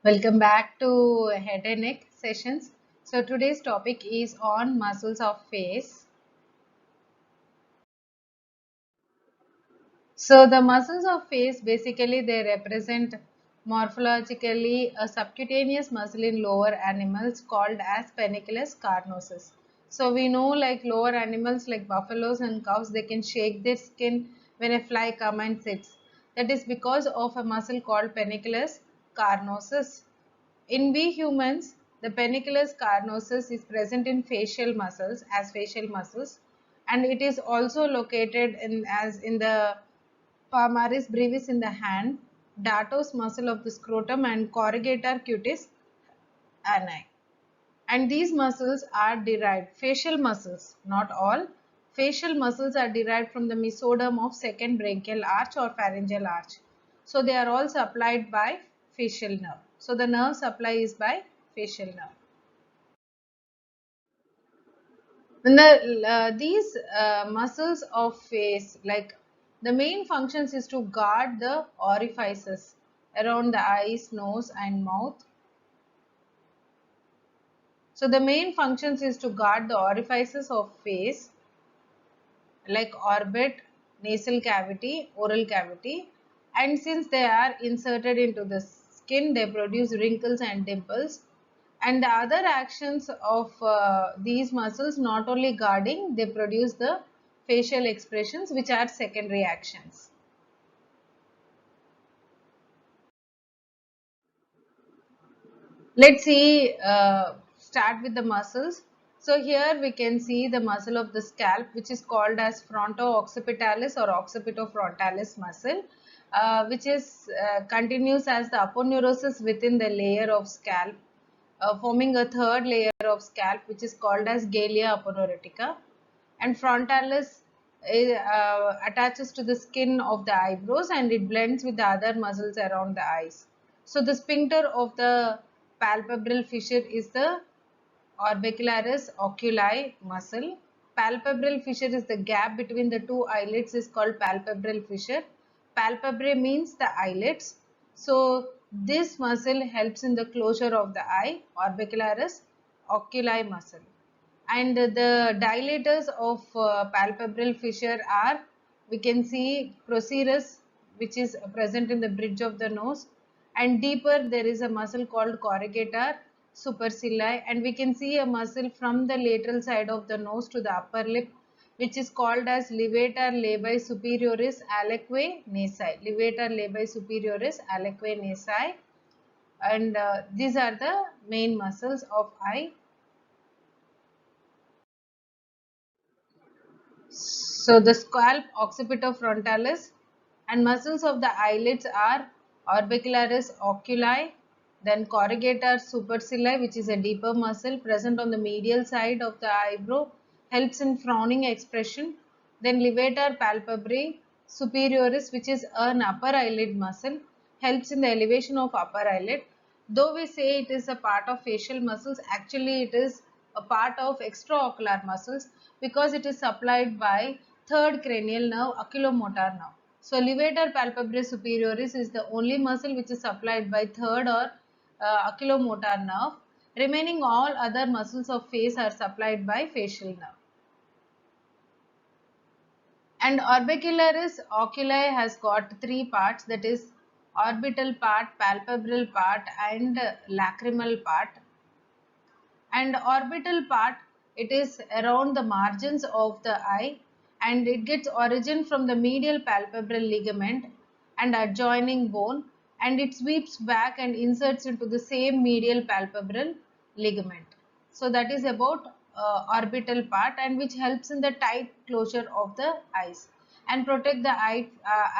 Welcome back to head and neck sessions. So today's topic is on muscles of face. So the muscles of face basically they represent morphologically a subcutaneous muscle in lower animals called as penniculus carnosus. So we know like lower animals like buffaloes and cows they can shake their skin when a fly comes and sits. That is because of a muscle called penniculus carnosus. In we humans, the penniculus carnosus is present in facial muscles as facial muscles, and it is also located in the palmaris brevis in the hand, dartos muscle of the scrotum, and corrugator cutis ani. And these muscles are derived, facial muscles, not all. Facial muscles are derived from the mesoderm of second brachial arch or pharyngeal arch. So they are all supplied by facial nerve. So the nerve supply is by facial nerve. These muscles of face, like the main functions is to guard the orifices around the eyes, nose and mouth. So the main functions is to guard the orifices of face like orbit, nasal cavity, oral cavity, and since they are inserted into the skin they produce wrinkles and dimples. And the other actions of these muscles not only guarding, they produce the facial expressions which are secondary actions. Let's see, start with the muscles. So here we can see the muscle of the scalp which is called as fronto-occipitalis or occipitofrontalis muscle, which is continues as the aponeurosis within the layer of scalp, forming a third layer of scalp which is called as galea aponeurotica. And frontalis attaches to the skin of the eyebrows and it blends with the other muscles around the eyes. So the sphincter of the palpebral fissure is the orbicularis oculi muscle. Palpebral fissure is the gap between the two eyelids is called palpebral fissure. Palpebrae means the eyelids. So this muscle helps in the closure of the eye, orbicularis oculi muscle. And the dilators of palpebral fissure are, we can see procerus which is present in the bridge of the nose, and deeper there is a muscle called corrugator supercilii, and we can see a muscle from the lateral side of the nose to the upper lip which is called as levator labii superioris aliquo nasi. Levator labii superioris aliquo nasi, and these are the main muscles of eye. So the scalp occipitofrontalis and muscles of the eyelids are orbicularis oculi, then corrugator supercilii which is a deeper muscle present on the medial side of the eyebrow, helps in frowning expression, then levator palpebrae superioris which is an upper eyelid muscle, helps in the elevation of upper eyelid. Though we say it is a part of facial muscles, actually it is a part of extraocular muscles because it is supplied by third cranial nerve, oculomotor nerve. So levator palpebrae superioris is the only muscle which is supplied by third or oculomotor nerve. Remaining all other muscles of face are supplied by facial nerve. And orbicularis oculi has got three parts, that is orbital part, palpebral part and lacrimal part. And orbital part, it is around the margins of the eye and it gets origin from the medial palpebral ligament and adjoining bone, and it sweeps back and inserts into the same medial palpebral ligament. So that is about orbital part, and which helps in the tight closure of the eyes and protect the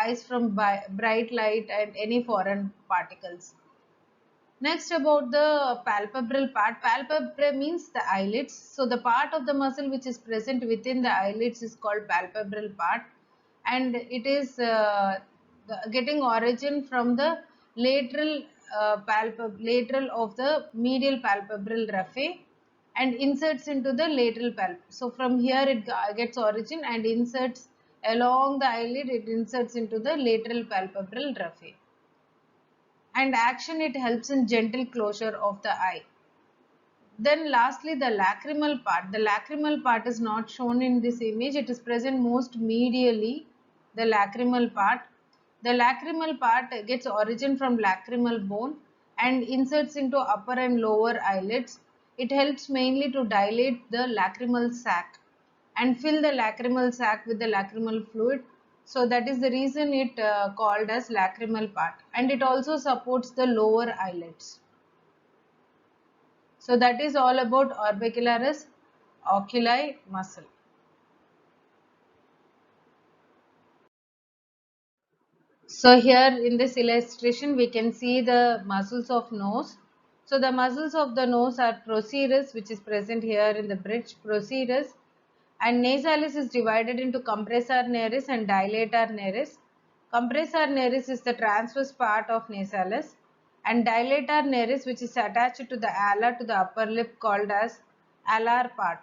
eyes from bright light and any foreign particles. Next, about the palpebral part. Palpebrae means the eyelids. So the part of the muscle which is present within the eyelids is called palpebral part, and it is getting origin from the lateral lateral of the medial palpebral raphe and inserts into the lateral palp. So from here it gets origin and inserts along the eyelid. It inserts into the lateral palpebral raphe. and action, it helps in gentle closure of the eye. Then lastly, the lacrimal part. The lacrimal part is not shown in this image. It is present most medially, the lacrimal part. The lacrimal part gets origin from lacrimal bone and inserts into upper and lower eyelids. It helps mainly to dilate the lacrimal sac and fill the lacrimal sac with the lacrimal fluid. So that is the reason it called as lacrimal part, and it also supports the lower eyelids. So that is all about orbicularis oculi muscle. So here in this illustration we can see the muscles of nose. So the muscles of the nose are procerus, which is present here in the bridge, procerus, and nasalis is divided into compressor nares and dilator nares. Compressor nares is the transverse part of nasalis, and dilator nares, which is attached to the ala to the upper lip, called as alar part.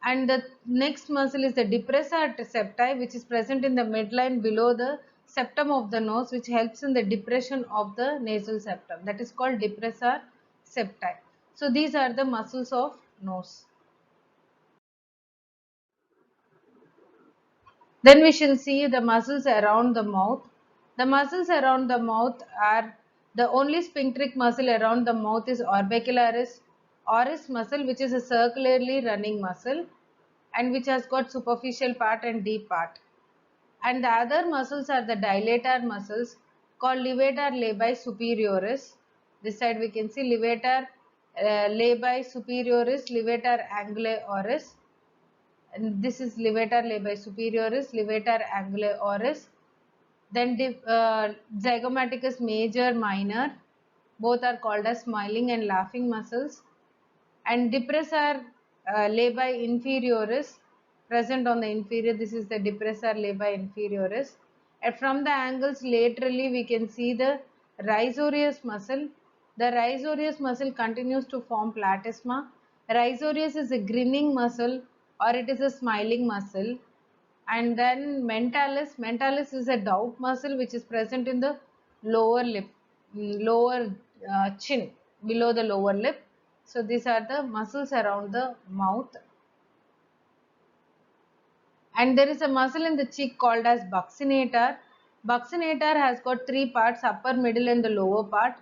And the next muscle is the depressor septi, which is present in the midline below the septum of the nose, which helps in the depression of the nasal septum. That is called depressor septi. So these are the muscles of nose. Then we shall see the muscles around the mouth. The muscles around the mouth are, the only sphincteric muscle around the mouth is orbicularis oris muscle, which is a circularly running muscle and which has got superficial part and deep part. And the other muscles are the dilator muscles called levator labii superioris. This side we can see levator labii superioris, levator anguli oris, and this is levator labii superioris, levator anguli oris. Then zygomaticus major, minor, both are called as smiling and laughing muscles. And depressor labii inferioris, present on the inferior. This is the depressor labii inferioris. And from the angles laterally we can see the risorius muscle. The risorius muscle continues to form platysma. Risorius is a grinning muscle or it is a smiling muscle. And then mentalis is a doubt muscle which is present in the lower lip, lower chin, below the lower lip. So these are the muscles around the mouth. And there is a muscle in the cheek called as buccinator. Buccinator has got three parts: upper, middle and the lower part.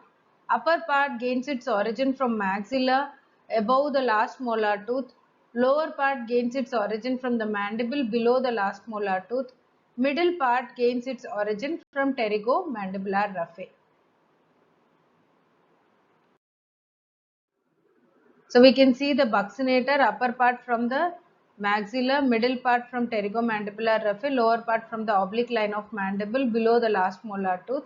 Upper part gains its origin from maxilla above the last molar tooth. Lower part gains its origin from the mandible below the last molar tooth. Middle part gains its origin from pterygomandibular raphe. So we can see the buccinator, upper part from the maxilla, middle part from pterygomandibular raphe, lower part from the oblique line of mandible below the last molar tooth.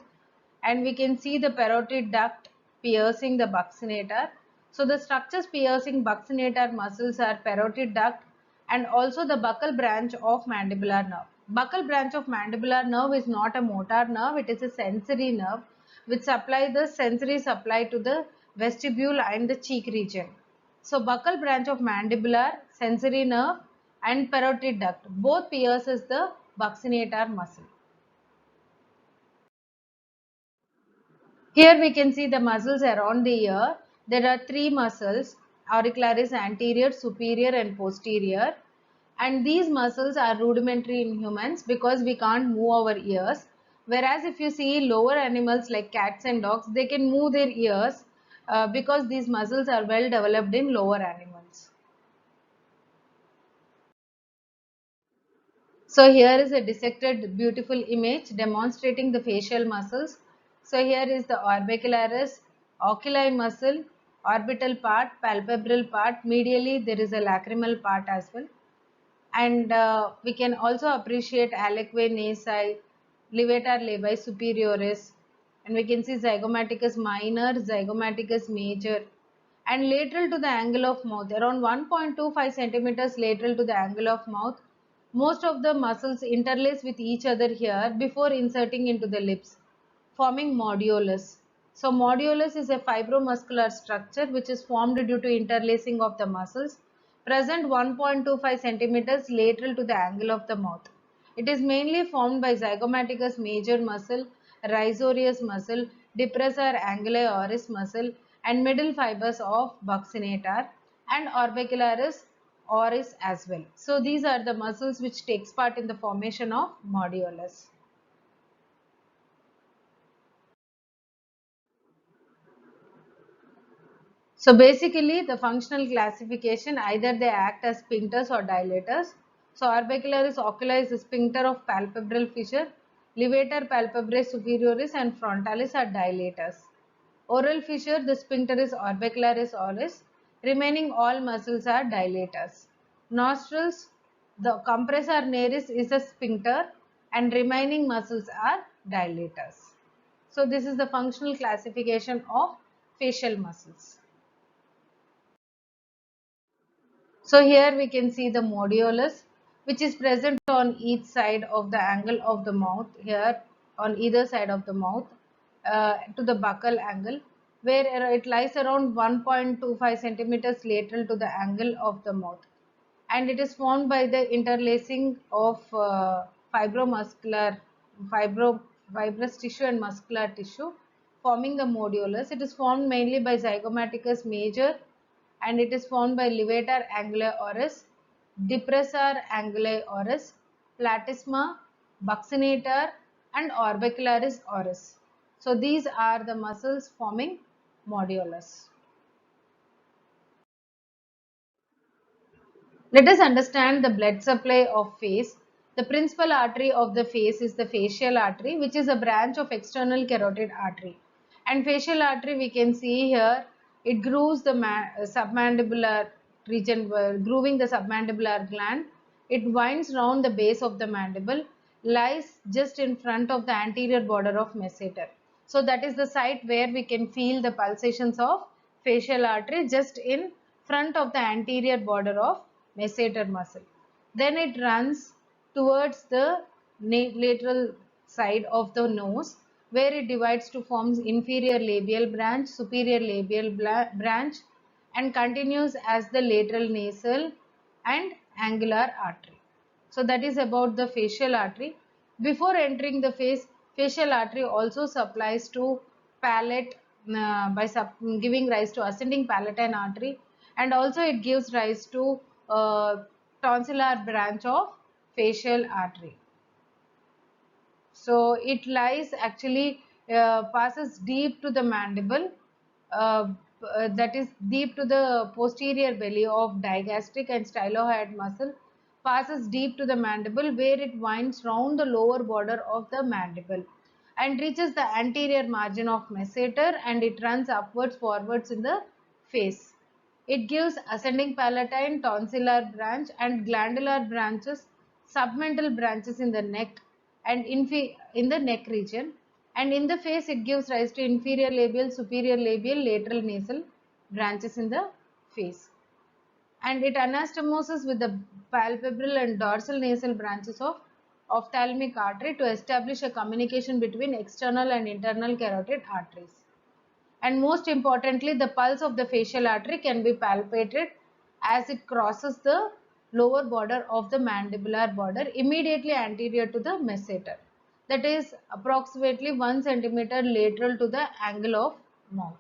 And we can see the parotid duct piercing the buccinator. So the structures piercing buccinator muscles are parotid duct and also the buccal branch of mandibular nerve. Buccal branch of mandibular nerve is not a motor nerve, it is a sensory nerve which supply the sensory supply to the vestibule and the cheek region. So buccal branch of mandibular, sensory nerve and parotid duct both pierces the buccinator muscle. Here we can see the muscles around the ear. There are three muscles: auricularis anterior, superior and posterior. And these muscles are rudimentary in humans because we can't move our ears. Whereas if you see lower animals like cats and dogs, they can move their ears because these muscles are well developed in lower animals. So here is a dissected beautiful image demonstrating the facial muscles. So here is the orbicularis oculi muscle, orbital part, palpebral part, medially there is a lacrimal part as well. And we can also appreciate aliquae nasi, levator labii superioris, and we can see zygomaticus minor, zygomaticus major, and lateral to the angle of mouth, around 1.25 centimeters lateral to the angle of mouth. Most of the muscles interlace with each other here before inserting into the lips, forming modulus. So modulus is a fibromuscular structure which is formed due to interlacing of the muscles present 1.25 centimeters lateral to the angle of the mouth. It is mainly formed by zygomaticus major muscle, risorius muscle, depressor anguli oris muscle, and middle fibers of buccinator, and orbicularis oris as well. So these are the muscles which takes part in the formation of modulus. So basically the functional classification, either they act as sphincters or dilators. So orbicularis oculi is a sphincter of palpebral fissure, levator palpebrae superioris and frontalis are dilators. Oral fissure, the sphincter is orbicularis oris, remaining all muscles are dilators. Nostrils, the compressor naris is a sphincter and remaining muscles are dilators. So this is the functional classification of facial muscles. So here we can see the modulus, which is present on each side of the angle of the mouth, here on either side of the mouth to the buccal angle, where it lies around 1.25 centimeters lateral to the angle of the mouth, and it is formed by the interlacing of fibromuscular fibro, fibrous tissue and muscular tissue forming the modulus. It is formed mainly by zygomaticus major, and it is formed by levator anguli oris, depressor anguli oris, platysma, buccinator and orbicularis oris. So these are the muscles forming modulus. Let us understand the blood supply of face. The principal artery of the face is the facial artery, which is a branch of external carotid artery. And facial artery, we can see here, it grooves the submandibular region, grooving the submandibular gland. It winds round the base of the mandible, lies just in front of the anterior border of masseter. So that is the site where we can feel the pulsations of facial artery, just in front of the anterior border of masseter muscle. Then it runs towards the lateral side of the nose, where it divides to form inferior labial branch, superior labial branch, and continues as the lateral nasal and angular artery. So that is about the facial artery. Before entering the face, facial artery also supplies to palate by giving rise to ascending palatine artery, and also it gives rise to tonsillar branch of facial artery. So it lies actually passes deep to the mandible, that is deep to the posterior belly of digastric and stylohyoid muscle, passes deep to the mandible, where it winds round the lower border of the mandible and reaches the anterior margin of masseter, and it runs upwards forwards in the face. It gives ascending palatine, tonsillar branch and glandular branches, submental branches in the neck and in the neck region, and in the face it gives rise to inferior labial, superior labial, lateral nasal branches in the face, and it anastomoses with the palpebral and dorsal nasal branches of ophthalmic artery to establish a communication between external and internal carotid arteries. And most importantly, the pulse of the facial artery can be palpated as it crosses the lower border of the mandibular border immediately anterior to the masseter, that is approximately 1 centimeter lateral to the angle of mouth.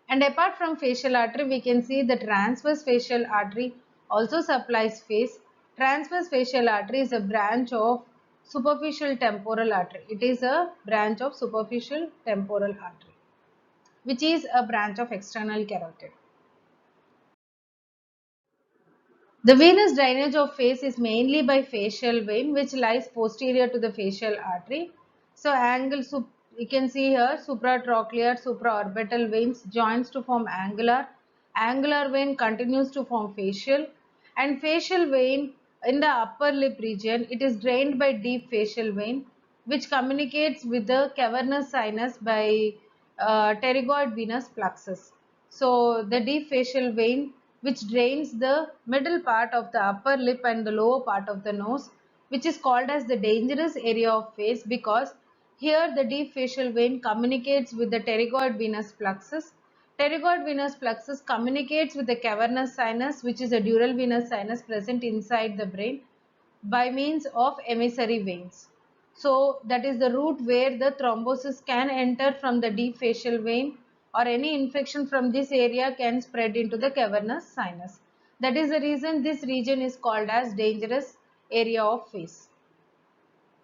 And apart from facial artery, we can see the transverse facial artery also supplies face. Transverse facial artery is a branch of superficial temporal artery. It is a branch of superficial temporal artery, which is a branch of external carotid. The venous drainage of face is mainly by facial vein, which lies posterior to the facial artery. So you can see here supratrochlear, supraorbital veins joins to form angular. Angular vein continues to form facial, and facial vein in the upper lip region, it is drained by deep facial vein, which communicates with the cavernous sinus by pterygoid venous plexus. So the deep facial vein, which drains the middle part of the upper lip and the lower part of the nose, which is called as the dangerous area of face, because here the deep facial vein communicates with the pterygoid venous plexus. Pterygoid venous plexus communicates with the cavernous sinus, which is a dural venous sinus present inside the brain, by means of emissary veins. So that is the route where the thrombosis can enter from the deep facial vein, or any infection from this area can spread into the cavernous sinus. That is the reason this region is called as dangerous area of face.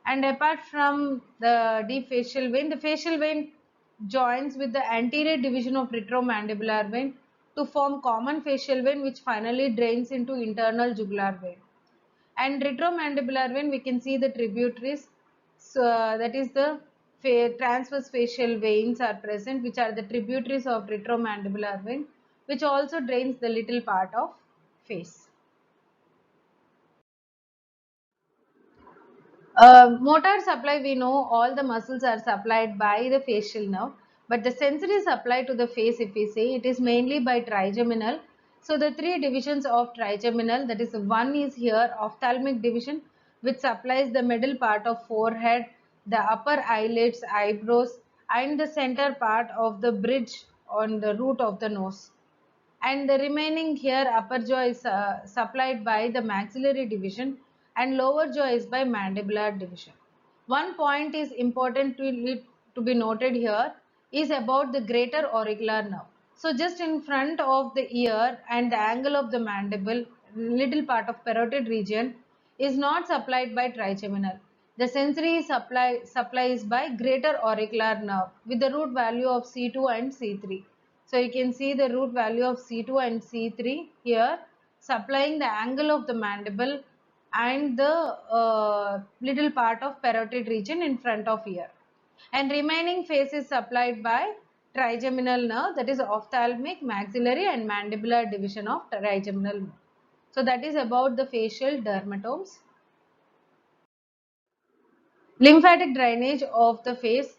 And apart from the deep facial vein joins with the anterior division of retromandibular vein to form common facial vein, which finally drains into internal jugular vein. And retromandibular vein, we can see the tributaries. So that is the transverse facial veins are present, which are the tributaries of retromandibular vein, which also drains the little part of face. Motor supply, we know all the muscles are supplied by the facial nerve, but the sensory supply to the face, if we say, it is mainly by trigeminal. So the three divisions of trigeminal, that is, one is here ophthalmic division, which supplies the middle part of forehead, the upper eyelids, eyebrows, and the center part of the bridge on the root of the nose. And the remaining here upper jaw is supplied by the maxillary division, and lower jaw is by mandibular division. One point is important to be noted here is about the greater auricular nerve. So just in front of the ear and the angle of the mandible, little part of parotid region is not supplied by trigeminal. The sensory supply is by greater auricular nerve with the root value of C2 and C3. So you can see the root value of C2 and C3 here, supplying the angle of the mandible and the little part of parotid region in front of ear. And remaining face is supplied by trigeminal nerve, that is ophthalmic, maxillary and mandibular division of trigeminal nerve. So that is about the facial dermatomes. Lymphatic drainage of the face.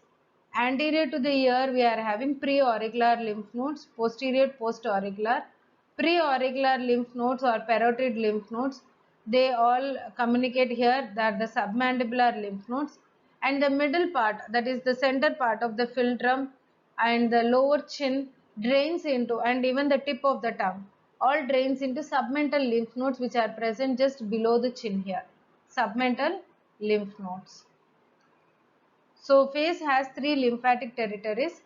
Anterior to the ear, we are having preauricular lymph nodes, posterior postauricular. Preauricular lymph nodes or parotid lymph nodes, they all communicate here, that the submandibular lymph nodes, and the middle part, that is the center part of the philtrum and the lower chin drains into, and even the tip of the tongue, all drains into submental lymph nodes, which are present just below the chin here. Submental lymph nodes. So face has three lymphatic territories.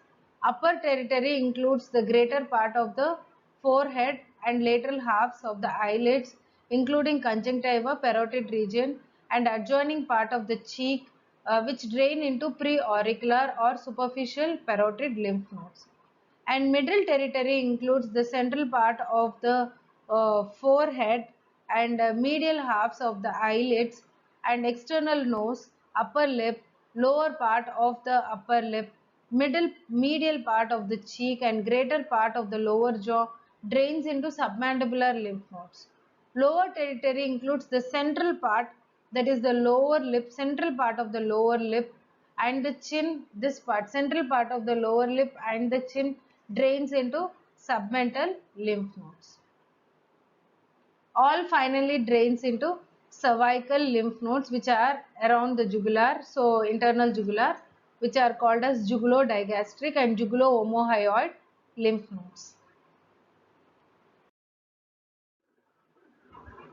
Upper territory includes the greater part of the forehead and lateral halves of the eyelids, including conjunctiva, parotid region, and adjoining part of the cheek, which drain into preauricular or superficial parotid lymph nodes. And middle territory includes the central part of the forehead and medial halves of the eyelids and external nose, upper lip, lower part of the upper lip, middle medial part of the cheek, and greater part of the lower jaw drains into submandibular lymph nodes. Lower territory includes the central part, that is the lower lip, central part of the lower lip and the chin. This part, central part of the lower lip and the chin, drains into submental lymph nodes. All finally drains into cervical lymph nodes, which are around the jugular, so internal jugular, which are called as jugulodigastric and jugulo-omohyoid lymph nodes.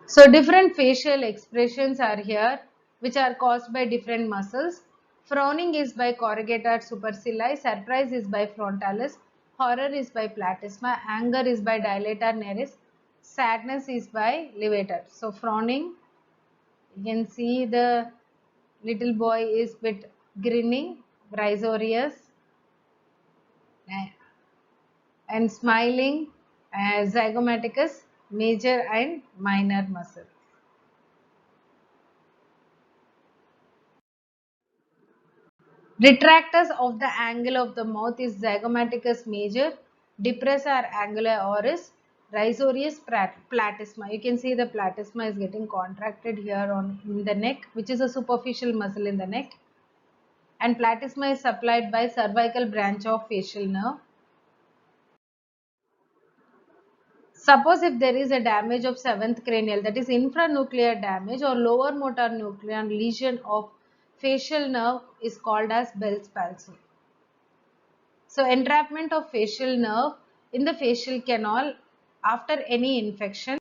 So different facial expressions are here, which are caused by different muscles. Frowning is by corrugator supercilii, surprise is by frontalis, horror is by platysma, anger is by dilator nares, sadness is by levator. So frowning, you can see the little boy is bit grinning, risorious, and smiling, zygomaticus, major and minor muscle. Retractors of the angle of the mouth is zygomaticus major, depressor anguli oris, risorius platysma. You can see the platysma is getting contracted here on in the neck, which is a superficial muscle in the neck. And platysma is supplied by cervical branch of facial nerve. Suppose if there is a damage of 7th cranial, that is infranuclear damage or lower motor nuclear lesion of facial nerve, is called as Bell's palsy. So entrapment of facial nerve in the facial canal after any infection.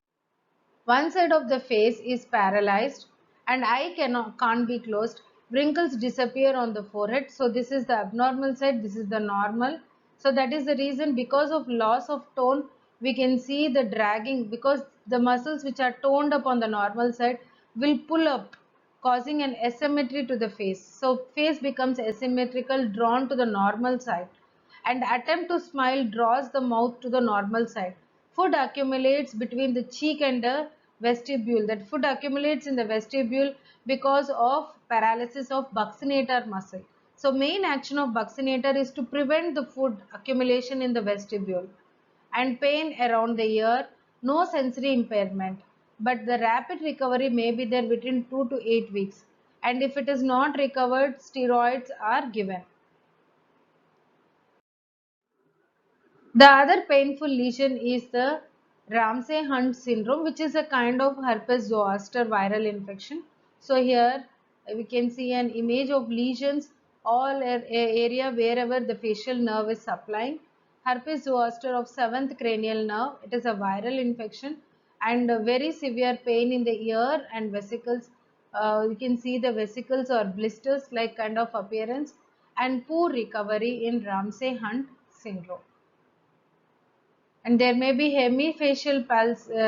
One side of the face is paralyzed and eye can't be closed. wrinkles disappear on the forehead. So this is the abnormal side, this is the normal. So that is the reason, because of loss of tone, we can see the dragging, because the muscles which are toned up on the normal side will pull up, causing an asymmetry to the face. So face becomes asymmetrical, drawn to the normal side, and attempt to smile draws the mouth to the normal side. Food accumulates between the cheek and the vestibule. That food accumulates in the vestibule because of paralysis of buccinator muscle. So main action of buccinator is to prevent the food accumulation in the vestibule. And pain around the ear, no sensory impairment, but the rapid recovery may be there between 2 to 8 weeks. And if it is not recovered, steroids are given. The other painful lesion is the Ramsay-Hunt syndrome, which is a kind of herpes zoster viral infection. So here we can see an image of lesions all area wherever the facial nerve is supplying. Herpes zoster of 7th cranial nerve. It is a viral infection and very severe pain in the ear and vesicles. You can see the vesicles or blisters like kind of appearance, and poor recovery in Ramsay-Hunt syndrome. And there may be hemifacial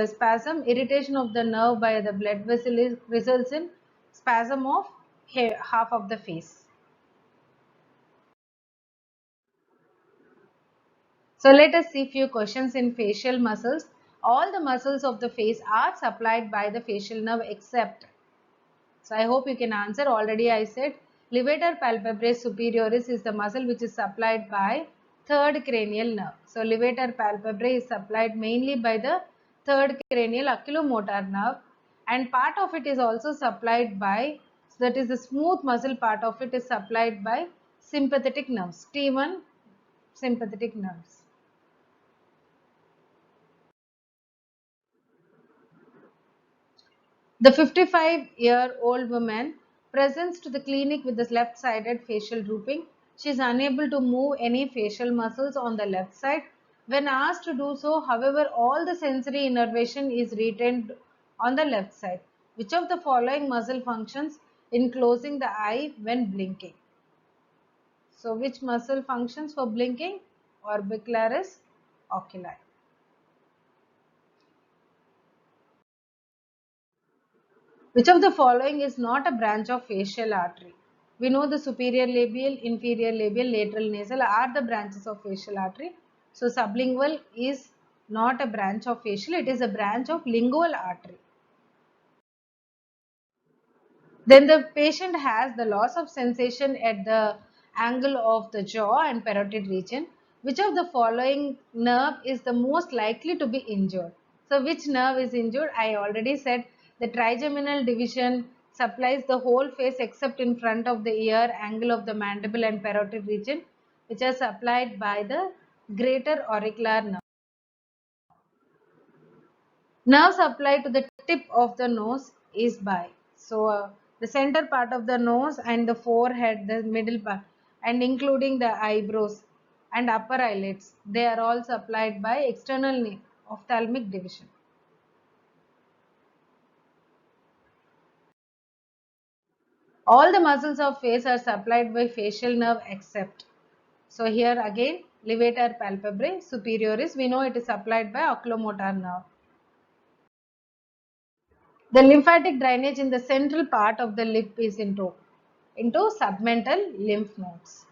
spasm, irritation of the nerve by the blood vessel results in spasm of half of the face. So let us see few questions in facial muscles. All the muscles of the face are supplied by the facial nerve except. So I hope you can answer. Already I said levator palpebrae superioris is the muscle which is supplied by third cranial nerve. So levator palpebrae is supplied mainly by the third cranial oculomotor nerve, and part of it is also supplied by, so that is the smooth muscle part of it is supplied by sympathetic nerves, T1 sympathetic nerves. The 55-year-old woman presents to the clinic with the left-sided facial drooping. She is unable to move any facial muscles on the left side. When asked to do so, however, all the sensory innervation is retained on the left side. Which of the following muscle functions in closing the eye when blinking? So, which muscle functions for blinking? Orbicularis oculi. Which of the following is not a branch of facial artery? We know the superior labial, inferior labial, lateral nasal are the branches of facial artery. So sublingual is not a branch of facial, it is a branch of lingual artery. Then the patient has the loss of sensation at the angle of the jaw and parotid region. Which of the following nerve is the most likely to be injured? So which nerve is injured? I already said the trigeminal division supplies the whole face except in front of the ear, angle of the mandible and parotid region, which are supplied by the greater auricular nerve. Nerve supply to the tip of the nose is by, so the center part of the nose and the forehead, the middle part, and including the eyebrows and upper eyelids, they are all supplied by external ophthalmic division. All the muscles of face are supplied by facial nerve except. So here again levator palpebrae superioris, we know it is supplied by oculomotor nerve. The lymphatic drainage in the central part of the lip is into submental lymph nodes.